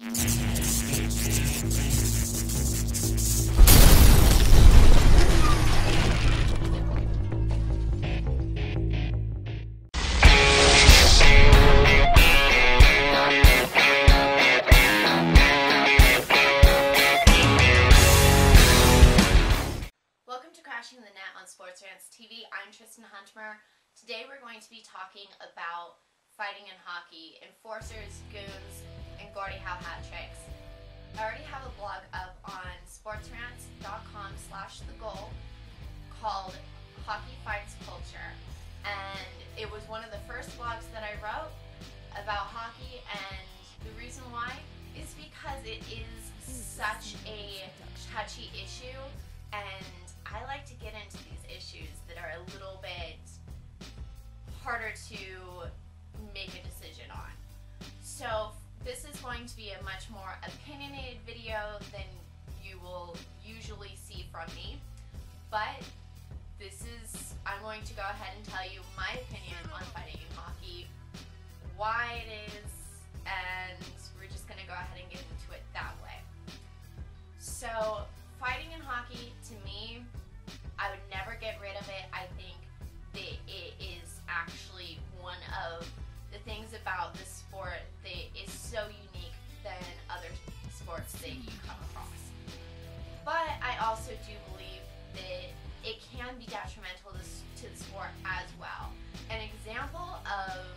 Welcome to Crashin the Net on SportsRantz TV. I'm Tristin Huntamer. Today we're going to be talking about fighting in hockey, enforcers, goons, and Gordie Howe hat tricks. I already have a blog up on sportsrantz.com/thegoal called Hockey Fights Culture, and it was one of the first blogs that I wrote about hockey, and the reason why is because it is such a touchy issue, and I like to get into these issues that are a little bit harder to make a decision on. So this is going to be a much more opinionated video than you will usually see from me, but I'm going to go ahead and tell you my opinion on fighting in hockey, why it is, and we're just going to go ahead and get into it that way. So fighting in hockey, to me, I would never get rid of it. I think that it is actually one of the things about the sport that is so unique than other sports that you come across. But I also do believe that it can be detrimental to the sport as well. An example of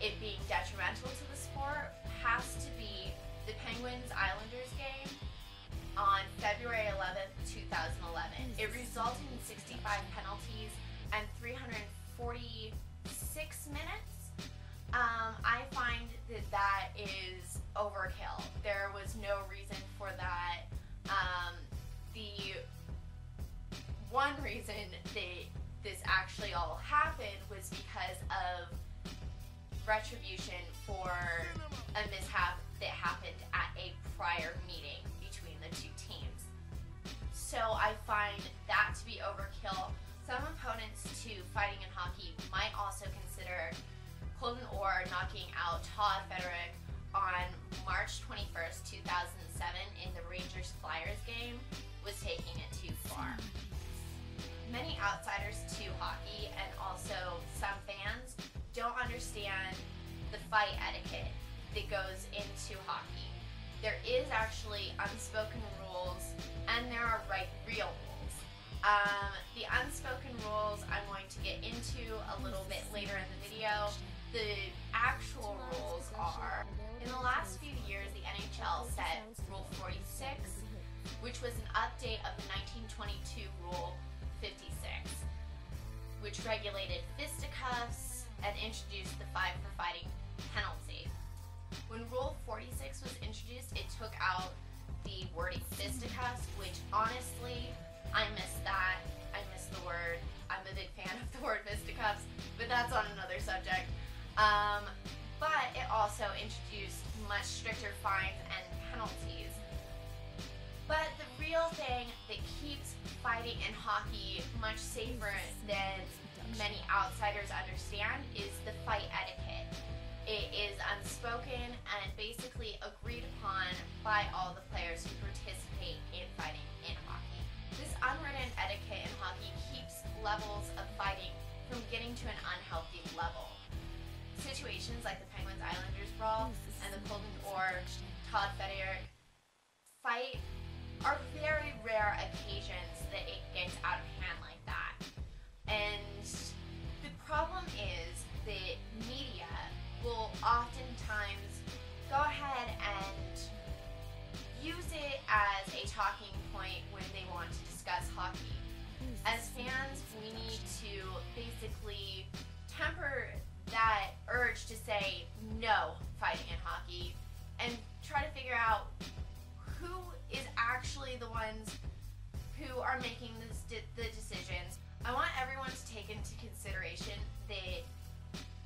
it being detrimental to the sport has to be the Penguins-Islanders game on February 11th, 2011. It resulted in 65 penalties and 346 minutes. I find that is overkill. There was no reason for that. The one reason that this actually all happened was because of retribution for a mishap that happened at a prior meeting between the two teams. So I find that to be overkill. Some opponents to fighting in hockey might also consider Colton Orr knocking out Todd Federick on March 21st, 2007 in the Rangers-Flyers game was taking it too far. Many outsiders to hockey and also some fans don't understand the fight etiquette that goes into hockey. There is actually unspoken rules and there are real rules. The unspoken rules I'm going to get into a little bit later in the video. The actual rules are, in the last few years, the NHL set Rule 46, which was an update of the 1922 Rule 56, which regulated fisticuffs and introduced the 5 for fighting penalty. When Rule 46 was introduced, it took out the wording fisticuffs, which honestly, I miss that. I miss the word. I'm a big fan of the word fisticuffs, but that's on another subject. But it also introduced much stricter fines and penalties. But the real thing that keeps fighting in hockey much safer than many outsiders understand is the fight etiquette. It is unspoken and basically agreed upon by all the players who participate in fighting in hockey. This unwritten etiquette in hockey keeps levels of fighting from getting to an unhealthy level. Situations like the Penguins-Islanders brawl and the Colton Orr Todd Federick fight are very rare occasions that it gets out of hand like that. And the problem is that media will oftentimes go ahead and use it as a talking point when they want to discuss hockey. As fans, we need to basically temper that urge to say no fighting in hockey and try to figure out who is actually the ones who are making the decisions. I want everyone to take into consideration that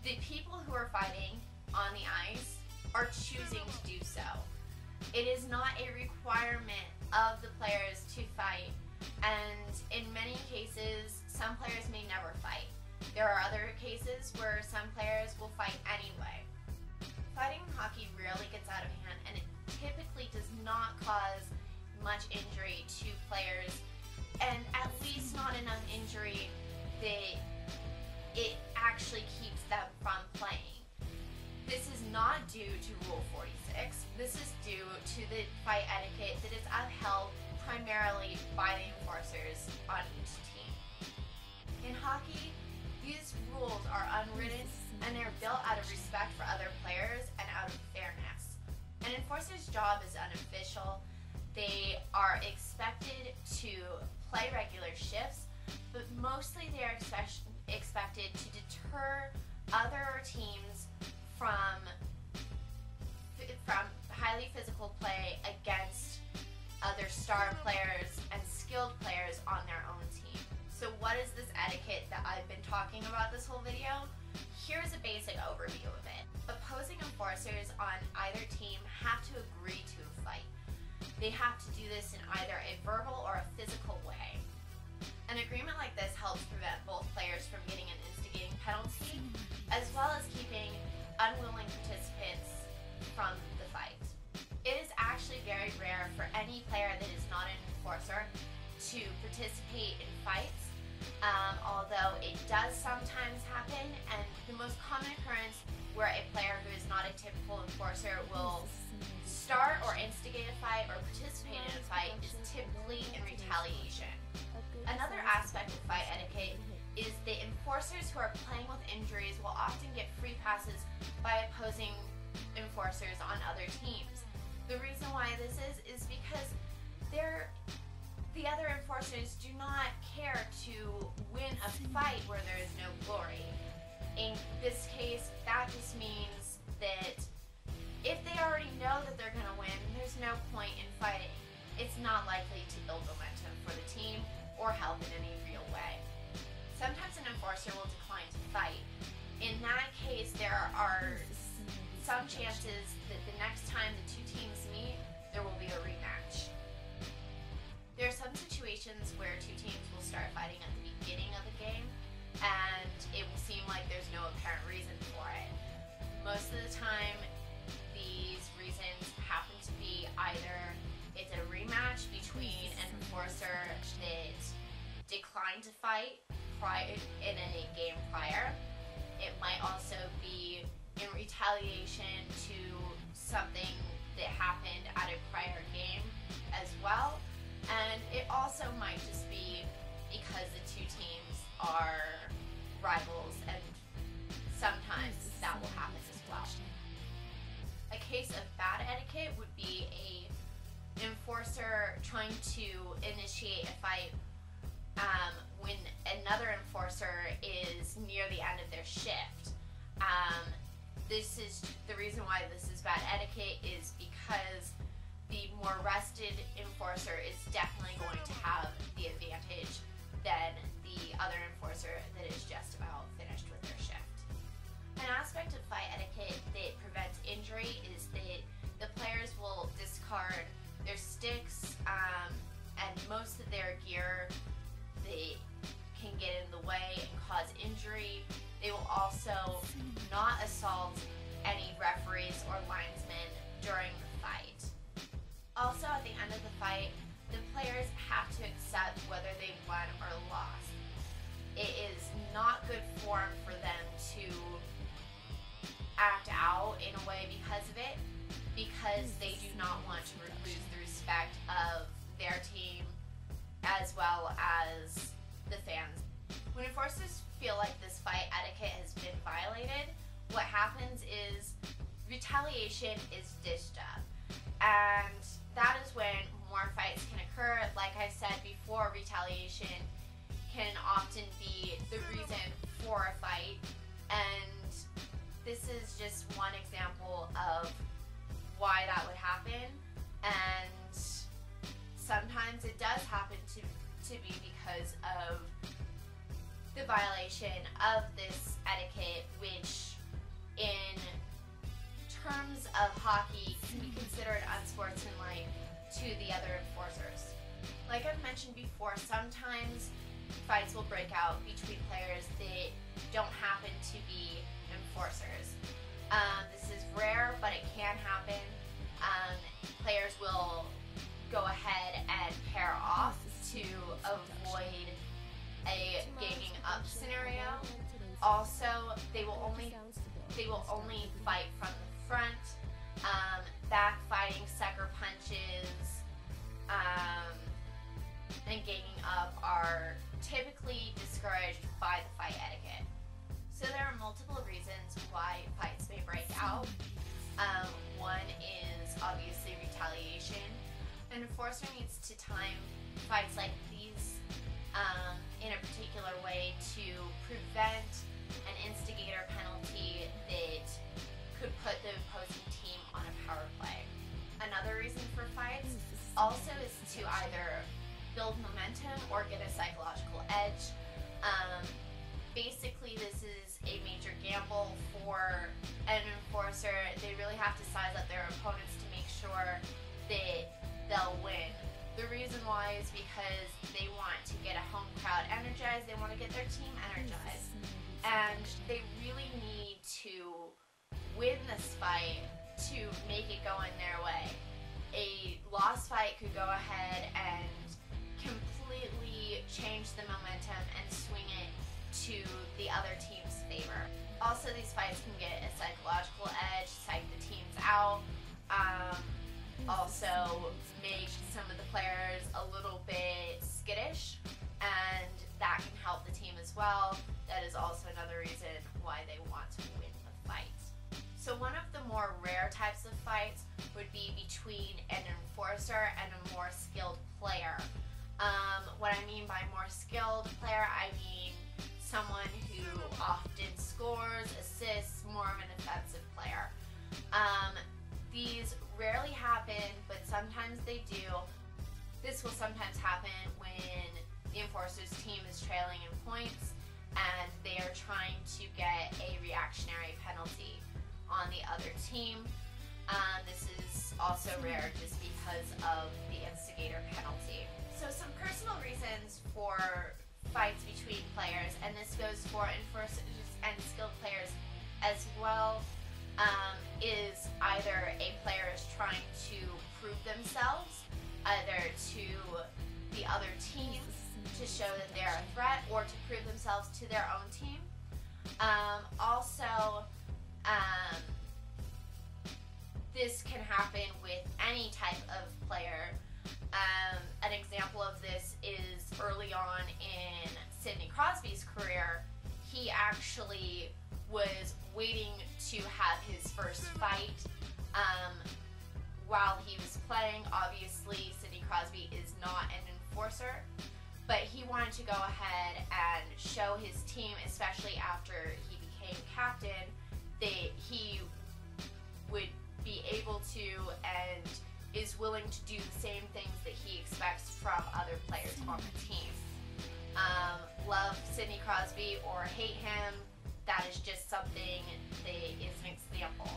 the people who are fighting on the ice are choosing to do so. It is not a requirement of the players to fight, and in many cases, some players may never fight. There are other cases where some players will fight anyway. Fighting in hockey rarely gets out of hand, and players and at least not enough injury that it actually keeps them from playing. This is not due to Rule 46. This is due to the fight etiquette that is upheld primarily by the enforcers on each team. In hockey, these rules are unwritten and they're built out of respect for other players and out of fairness. An enforcer's job is unofficial. They are expected to play regular shifts, but mostly they are expected to deter other teams from highly physical play against other star players and skilled players on their own team. So what is this etiquette that I've been talking about this whole video? Here's a basic overview of it. Opposing enforcers on either team have to agree to a fight. They have to do this in either a verbal or a physical way. An agreement like this helps prevent both players from getting an instigating penalty, as well as keeping unwilling participants from the fight. It is actually very rare for any player that is not an enforcer to participate in fights, although it does sometimes happen, and the most common occurrence where a player who is not a typical enforcer will start or instigate a fight or participate in a fight is typically in retaliation. Another aspect of fight etiquette is that enforcers who are playing with injuries will often get free passes by opposing enforcers on other teams. The reason why this is because the other enforcers do not care to win a fight where there is no glory. In this case, that just means that if they already know that they're going to win, there's no point in fighting. It's not likely to build momentum for the team or help in any real way. Sometimes an enforcer will decline to fight. In that case, there are some chances that the next time the two teams meet, there will be a rematch. There are some situations where two teams will start fighting at the beginning of the game, and it will seem like there's no apparent reason for it. Most of the time, these reasons happen to be either it's a rematch between an enforcer that declined to fight in a game prior. It might also be in retaliation to something that happened at a prior game as well. And it also might just be because the two teams are rivals, and sometimes that will happen as well. A case of bad etiquette would be a enforcer trying to initiate a fight when another enforcer is near the end of their shift. This is the reason why this is bad etiquette, is because the more rested enforcer is definitely going to have the advantage than the other enforcer that is just about finished with their shift. An aspect of fight etiquette that prevents injury is that the players will discard their sticks and most of their gear that can get in the way and cause injury. They will also not assault any referees or linesmen during the fight. Also, at the end of the fight, the players have to accept whether they won or lost. It is not good form for them to act out in a way because of it, because they do not want to lose the respect of their team as well as the fans. When enforcers feel like this fight etiquette has been violated, what happens is retaliation is dished up. And that is when more fights can occur. Like I said before, retaliation can often be the reason for a fight. And this is just one example of why that would happen. And sometimes it does happen to be because of the violation of this etiquette, which in terms of hockey can be considered unsportsmanlike to the other enforcers. Like I've mentioned before, sometimes fights will break out between players that don't happen to be enforcers. This is rare, but it can happen. Players will go ahead and pair off a ganging up scenario. Also, they will only fight from the front. Backfighting, sucker punches, and ganging up are typically discouraged by the fight etiquette. So there are multiple reasons why fights may break out. One is obviously retaliation. An enforcer needs to time fights like these in a particular way to prevent an instigator penalty that could put the opposing team on a power play. Another reason for fights also is to either build momentum or get a psychological edge. Basically, this is a major gamble for an enforcer. They really have to size up their opponents to make sure that they'll win. The reason why is because they want to get a home crowd energized, they want to get their team energized, and they really need to win this fight to make it go in their way. A lost fight could go ahead and completely change the momentum and swing it to the other team's favor. Also, these fights can get a psychological edge, psych the teams out, also make some of the players a little bit skittish, and that can help the team as well. That is also another reason why they want to win the fight. So one of the more rare types of fights would be between an enforcer and a more skilled player. What I mean by more skilled player, I mean someone who often scores, assists, more of an offensive player. These rarely happen, but sometimes they do. This will sometimes happen when the enforcer's team is trailing in points and they are trying to get a reactionary penalty on the other team. This is also rare just because of the instigator penalty. So some personal reasons for fights between players, and this goes for enforcers and skilled players as well, is either a player is trying to prove themselves either to the other team to show that they're a threat or to prove themselves to their own team. This can happen with any type of player. An example of this is early on in Sidney Crosby's career. He actually was waiting to have his first fight while he was playing. Obviously, Sidney Crosby is not an enforcer, but he wanted to go ahead and show his team, especially after he became captain, that he would be able to and is willing to do the same things that he expects from other players on the team. Love Sidney Crosby or hate him, that is just something that is an example.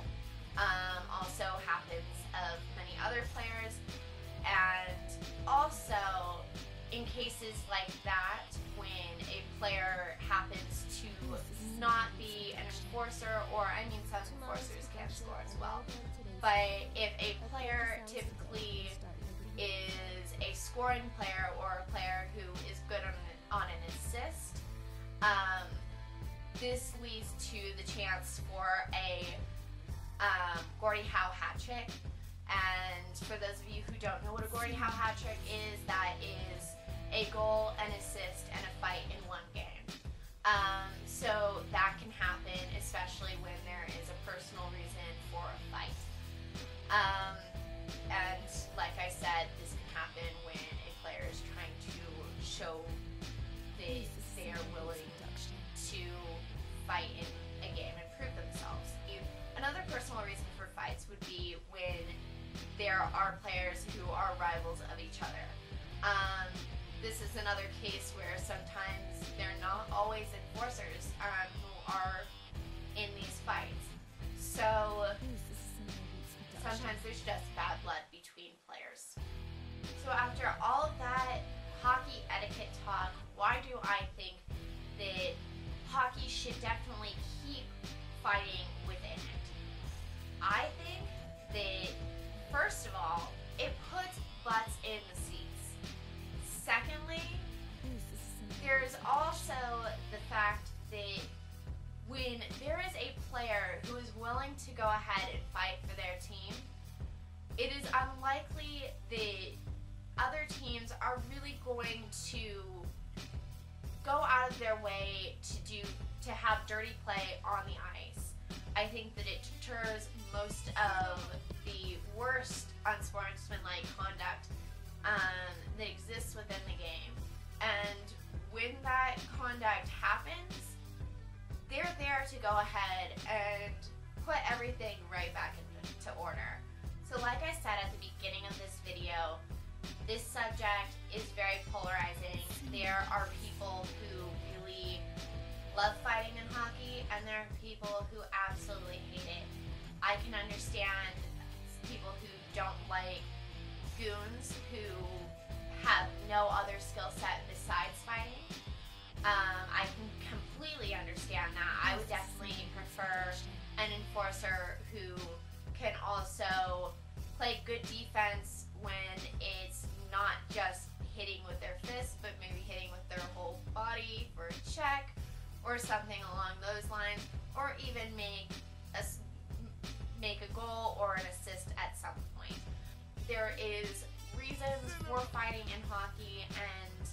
Also happens of many other players, and also in cases like that, when a player happens to not be an enforcer, or I mean some enforcers can score as well, but if a player typically is a scoring player or a player who is good on an assist, this leads to the chance for a Gordie Howe hat trick. And for those of you who don't know what a Gordie Howe hat trick is, that is a goal, an assist, and a fight in one game. So that can happen, especially when there is a personal reason for a fight. And like I said, this can happen when a player is trying to show that they are willing to fight in a game and prove themselves. Another personal reason for fights would be when there are players who are rivals of each other. This is another case where sometimes they're not always enforcers who are in these fights. So sometimes there's just bad blood between players. So after all of that hockey etiquette talk, why do I think that hockey should definitely keep fighting within it? I think that, first of all, it puts butts in the seats. Secondly, there's all are really going to go out of their way to have dirty play on the ice. I think that it deters most of the worst unsportsmanlike conduct that exists within the game. And when that conduct happens, they're there to go ahead and put everything right back into order. So like I said at the beginning of this video, this subject is very polarizing. There are people who really love fighting in hockey, and there are people who absolutely hate it. I can understand people who don't like goons who have no other skill set besides fighting. I can completely understand that. I would definitely prefer an enforcer who can also play good defense when it's not just hitting with their fist, but maybe hitting with their whole body for a check or something along those lines, or even make a goal or an assist at some point. There is reasons for fighting in hockey, and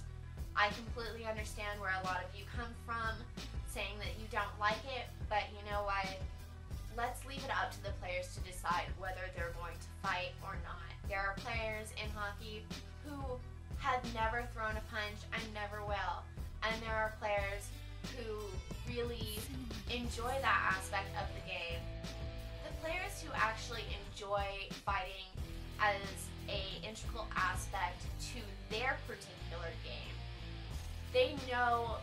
I completely understand where a lot of you come from saying that you don't like it, but you know what? Let's leave it up to the players to decide whether they're going to fight or not. There are players in hockey who have never thrown a punch and never will, and there are players who really enjoy that aspect of the game. The players who actually enjoy fighting as an integral aspect to their particular game, they know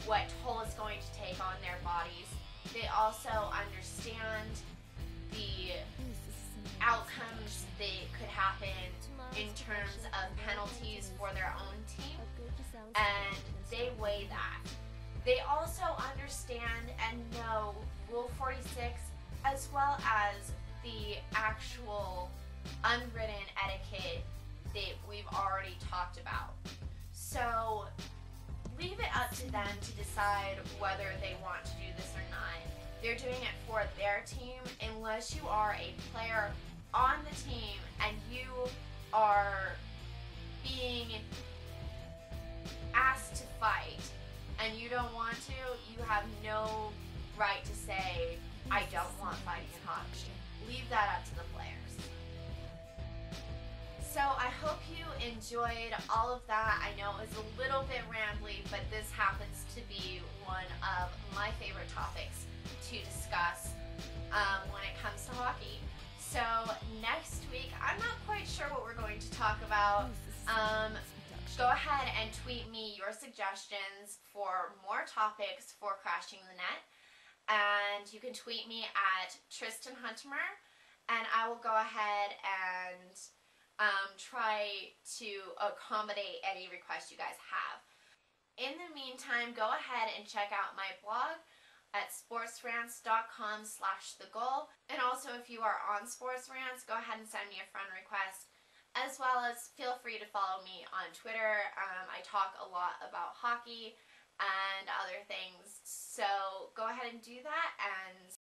what toll it's going to take on their bodies. They also understand the outcomes that could happen in terms of penalties for their own team, and they weigh that. They also understand and know Rule 46 as well as the actual unwritten etiquette that we've already talked about. So leave it up to them to decide whether they want to do this or not. They're doing it for their team. Unless you are a player on the team and you are being asked to fight and you don't want to, you have no right to say, I don't want fighting in hockey. Leave that up to the players. So I hope you enjoyed all of that. I know it was a little bit rambly, but this happens to be one of my favorite topics to discuss when it comes to hockey. So next week, I'm not quite sure what we're going to talk about. Go ahead and tweet me your suggestions for more topics for Crashin the Net. And you can tweet me at Tristin Huntamer, and I will go ahead and try to accommodate any requests you guys have. In the meantime, go ahead and check out my blog at sportsrantz.com/thegoal. And also, if you are on SportsRantz, go ahead and send me a friend request, as well as feel free to follow me on Twitter. I talk a lot about hockey and other things, so go ahead and do that, and